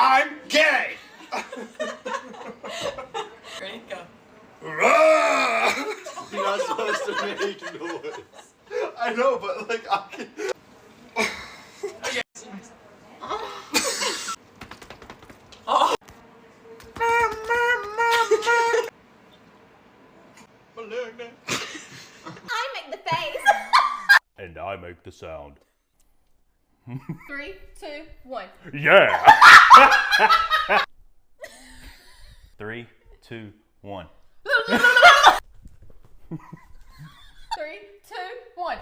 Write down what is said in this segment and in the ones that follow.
I'm gay. Ready? Go. You're not supposed to make noise. I know, but like I can. Okay. I make the face. And I make the sound. 3, 2, 1. Yeah! 3, 2, 1. 3, 2, 1.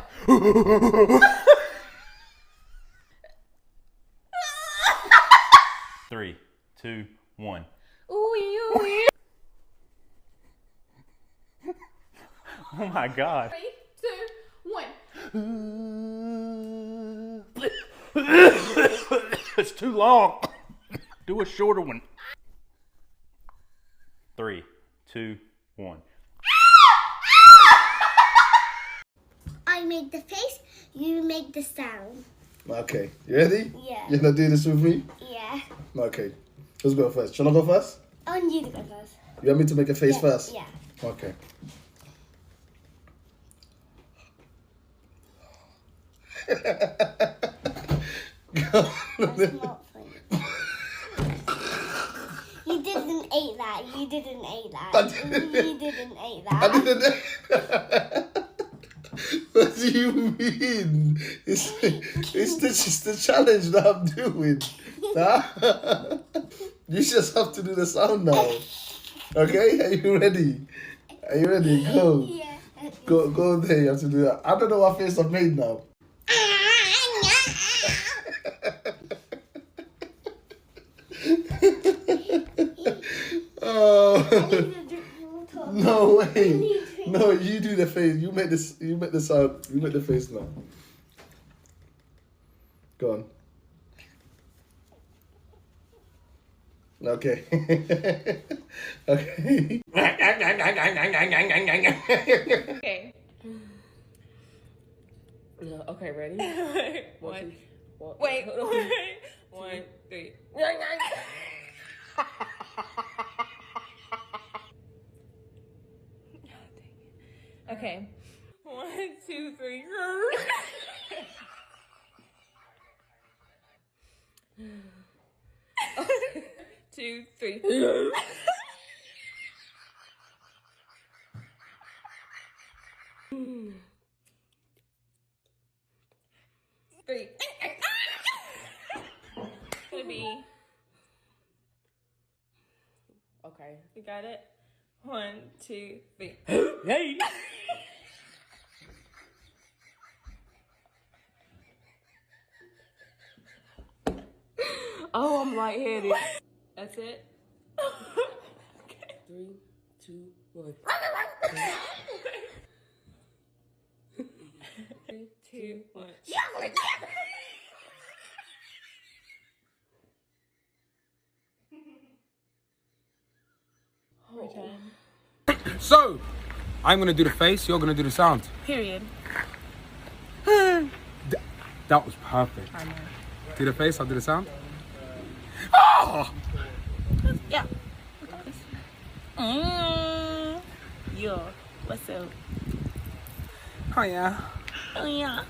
3, 2, 1. Ooh, ooh. Oh my god. 3, 2, 1. It's too long. Do a shorter one. 3, 2, 1. I make the face, you make the sound. Okay, you ready? Yeah. You're gonna do this with me? Yeah. Okay. Let's go first. Shall I go first? I want you to go first. You want me to make a face Yeah, first? yeah. Okay. That's not funny. You didn't eat that. You didn't eat that. You didn't eat that. I didn't. What do you mean? It's the challenge that I'm doing. Huh? You just have to do the sound now. Okay? Are you ready? Are you ready? Go. Yeah. Go there. You have to do that. I don't know what face I've made now. Oh. No way. No, you do the face. You make this. You make the sound. You make the face now. Go on. Okay. Okay. Okay. Okay, ready? One. Wait. 1, 3. Okay. 1, 2, 3. 2, 3. 3. Could be. Okay, you got it? 1, 2, 3. Hey! Oh, I'm lightheaded. That's it? Okay. 3, 2, 1. 3, 2, 1. So, I'm gonna do the face, you're gonna do the sound. Period. That was perfect. I know. Do the face, I'll do the sound. Oh! Yeah. Yo, what's up? Oh yeah. Oh yeah.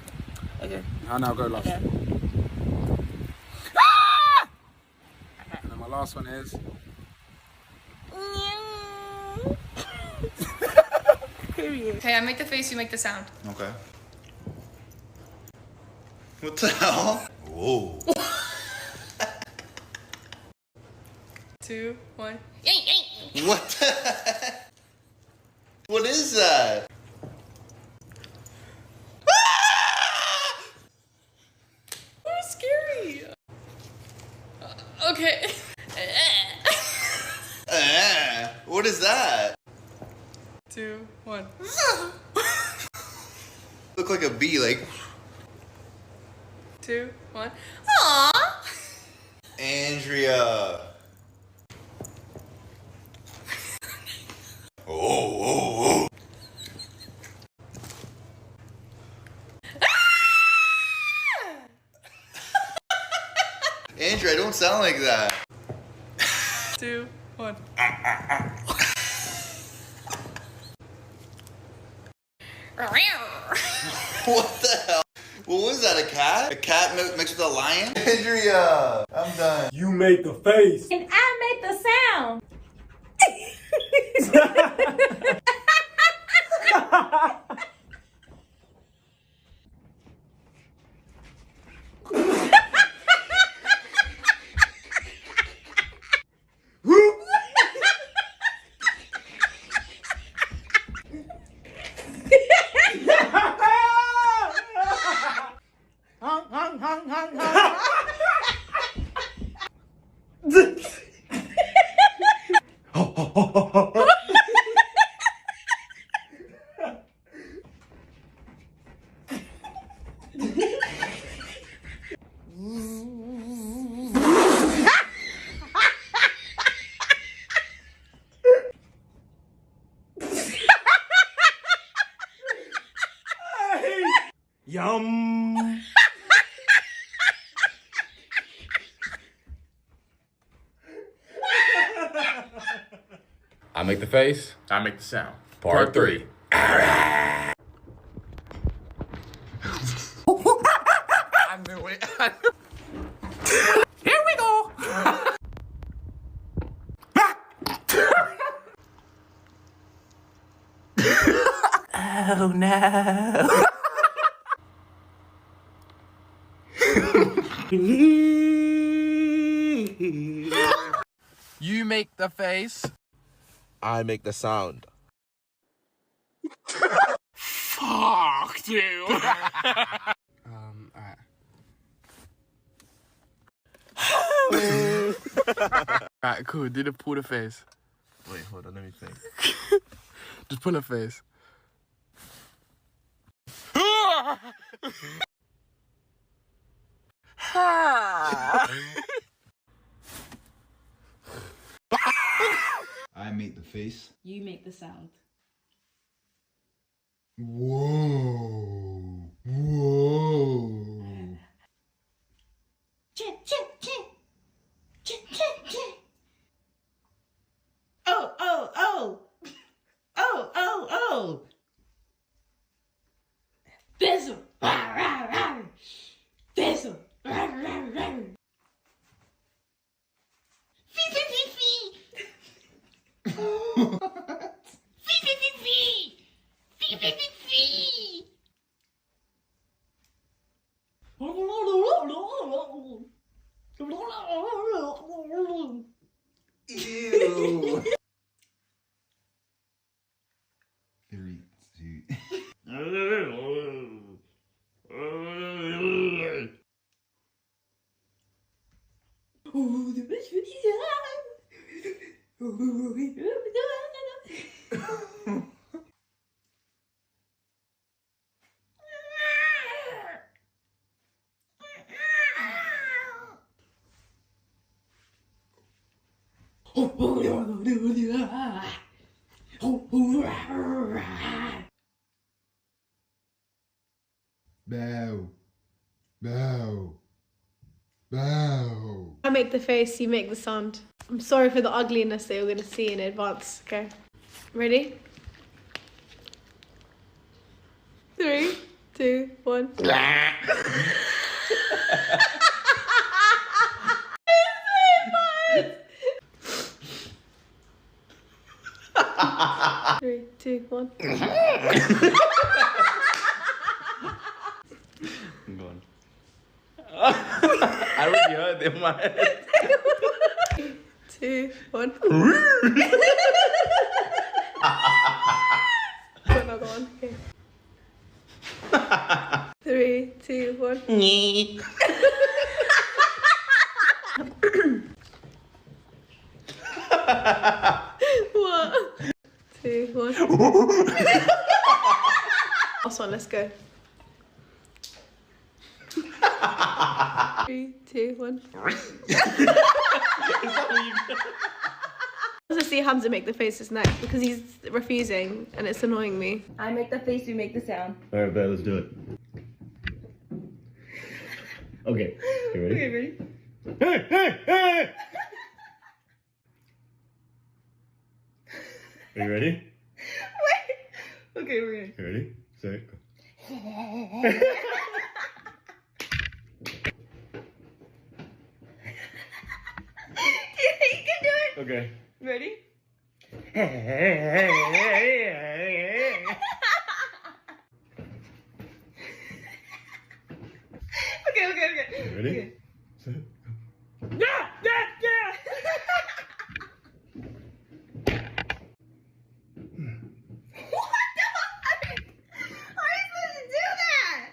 Okay. I'll now go last. Okay. Ah! And then my last one is. Period. Okay, I make the face, you make the sound. Okay. What the hell? Whoa. 2, 1. What the heck? What is that? Oh, scary. Okay. What is that? 2, 1. Look like a bee, like. 2, 1. Aww. Andrea. Oh. Andrea, don't sound like that. 2, 1. What the hell? What was that, a cat? A cat mixed with a lion? Andrea, I'm done. You make the face. And I make the sound. Yum. I make the face. I make the sound. Part 3. I knew it. Here we go. Oh no. You make the face. I make the sound. Fuck you. Alright. Alright, cool. Pull the face. Wait, hold on, let me think. Just pull a face. I make the face. You make the sound. Whoa. Whoa. Chin, chin, chin. Chin, chin, chin. Oh, oh, oh. Oh, oh, oh. Thistle. Rah, rah, rah. Thistle. Rah, rah, rah. Fee, fee, fee, fee. Fee, fee, fee, fee. Fee, fee, fee, fee. Ew. 3, 2. Bow. Bow. Bow. I make the face, you make the sound. I'm sorry for the ugliness that you're going to see in advance. Okay. Ready? 3, 2, 1. Three, 2, 1. I'm going. I already heard it in my head. 2, 1. Another one. Okay. 3, 2, 1. What? 2, 1. Last one, let's go. 3, 2, 1. I want to see Hamza make the faces next because he's refusing and it's annoying me. I make the face, you make the sound. Alright, bet, let's do it. Okay, you ready? Okay, ready? Hey, hey, hey! Are you ready? Wait. Okay, we're in. You ready? Set. You can do it. Okay. Ready? Okay. Ready? Okay. Set. How are you supposed to do that?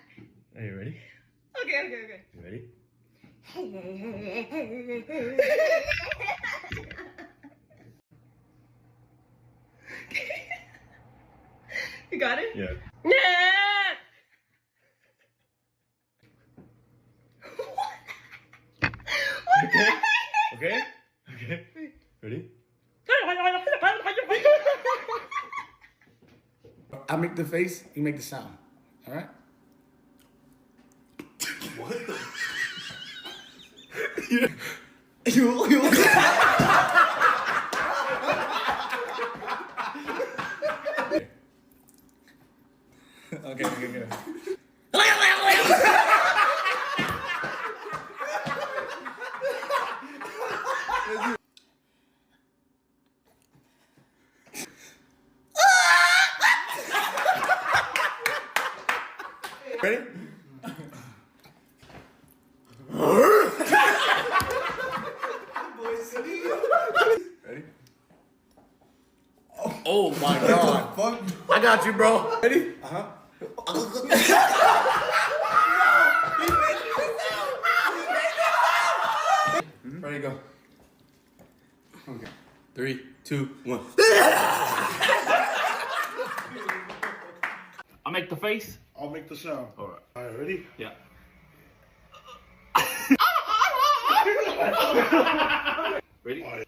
Are you ready? Okay. You ready? You got it? Yeah. Okay. Okay. Okay. Ready? I make the face, you make the sound. All right? What the? You. Okay. Ready? Ready? Oh my god. I got you, bro. Ready? Ready, go. Okay. 3, 2, 1. I make the face. I'll make the sound. All right. All right, ready? Yeah. Ready? All right.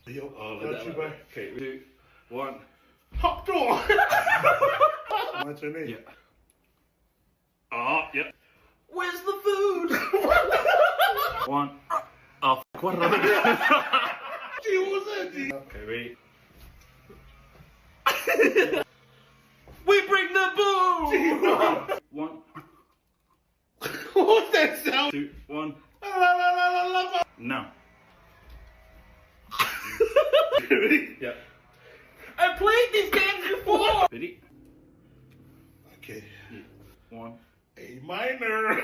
Yo, Let got you that back. Okay, 2, 1. Hop door. My turn, eh? Yeah. Oh, yeah. Where's the food? 1. Oh, fuck, what did I do? Gee, what was that, G? Okay, ready? We bring the boom! 1, What's that sound? 2, 1. No. Ready? Yeah. I played these games before! Ready? Okay. 1. A minor.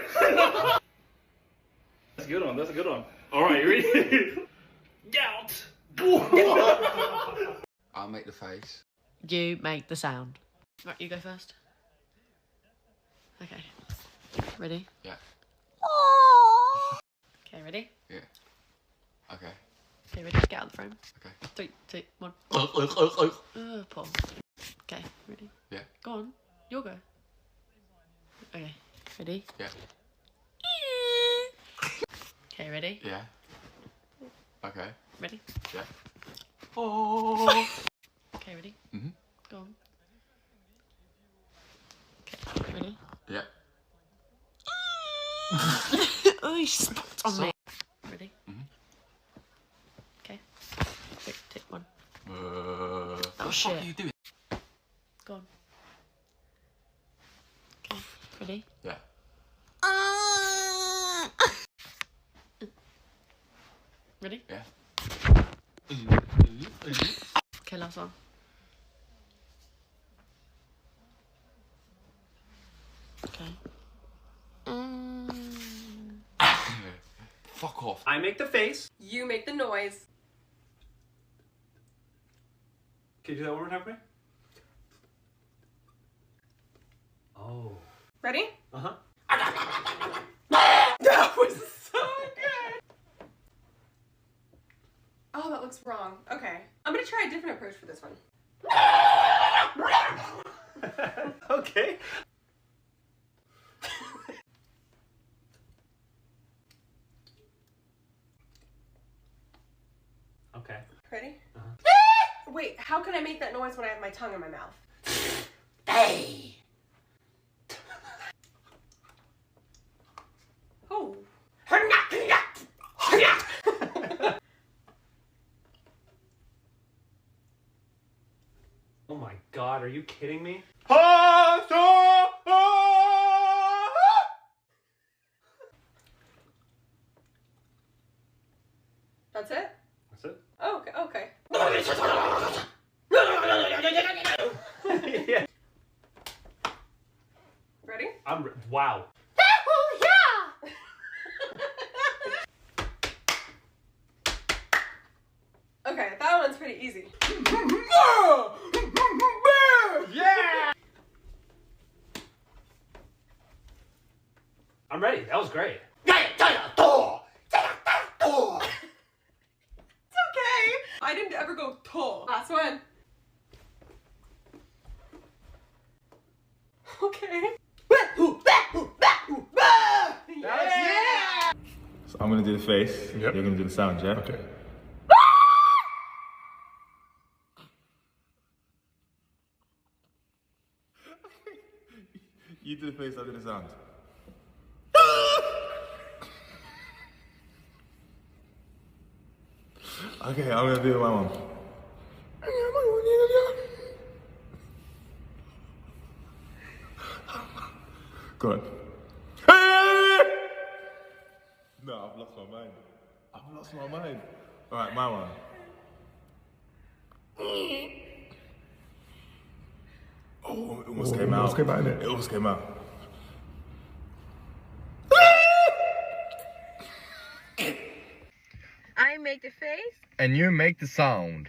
That's a good one, that's a good one. Alright, you ready? Gout! I'll make the face. You make the sound. Right, you go first. Okay. Ready? Yeah. Okay, ready? Yeah. Okay. Okay, ready? Get out of the frame. Okay. 3, 2, 1. Paul. Okay, ready? Yeah. Go on. You'll go. Okay, ready? Yeah. Okay, ready? Yeah. Okay. Ready? Yeah. Okay, ready? Mhm. Go on. Okay, ready? Yeah. Oh, you spat on me. Ready? Mhm. Okay. 3, 2, 1. What the shit. fuck are you doing? Go on. Okay, ready? Yeah. Ready? Yeah. Okay, last one. Okay. Fuck off. I make the face. You make the noise. Can you do that one more time for me? Oh. Ready? Uh-huh. That was so good. Oh, that looks wrong. Okay. I'm gonna try a different approach for this one. Okay. Okay. Ready? Uh-huh. Wait, how can I make that noise when I have my tongue in my mouth? Hey! Oh. God, are you kidding me? That's it? That's it? Oh, okay. Okay. Yeah. Ready? Wow. Okay, that one's pretty easy. Yeah! I'm ready. That was great. It's okay. I didn't ever go tall. Last one. Okay. Yeah! So I'm gonna do the face. Yep. You're gonna do the sound, yeah? Okay. You do the face, I'll do the sound. Okay, I'm gonna do my one. Go on. No, I've lost my mind. I've lost my mind. Alright, my one. Oh, it almost came out. It almost came out. I make the face. And you make the sound.